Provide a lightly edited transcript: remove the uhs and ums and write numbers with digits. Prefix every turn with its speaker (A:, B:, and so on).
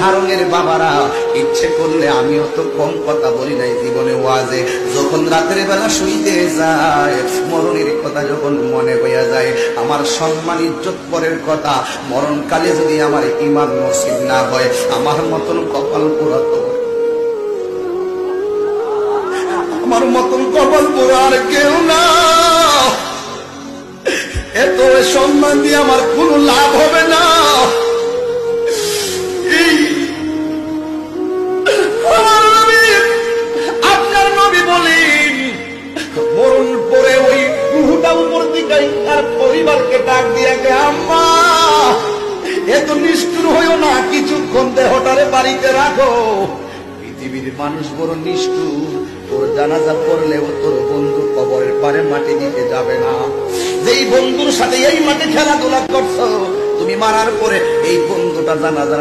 A: হারুনের বাবারা, ইচ্ছে করলে আমিও তো কম কথা বলি নাই জীবনে ওয়াজে। যখন রাতের বেলা শুইতে যায়, মরণের কথা যখন মনে হইয়া যায়, আমার সম্মান ইজ্জত পরের কথা, মরণকালে যদি আমার ঈমান নসিব না হয়, আমার মতন কপাল পোড়া তো, আমার মতন কপাল পোড়া আর কেউ না। এত সম্মান দিয়ে আমার কোনো লাভ হবে না। আপনার নবী বলেন, মরণ পরে ওই রূহটা উপর দিকে তার পরিবারকে ডাক দিয়া গে, আম্মা এত নিষ্ঠুর হইও না, কিছুক্ষণ দেহটারে বাড়িতে রাখো। পৃথিবীর মানুষ বড় নিষ্ঠুর, তোর জানাজা পড়লেও তোর বন্ধু কবরের পারে মাটি দিতে যাবে না। যেই বন্ধুর সাথে এই মাঠে খেলাধুলা করছো, তুমি মারার পরে এই বন্ধুটা জানাজা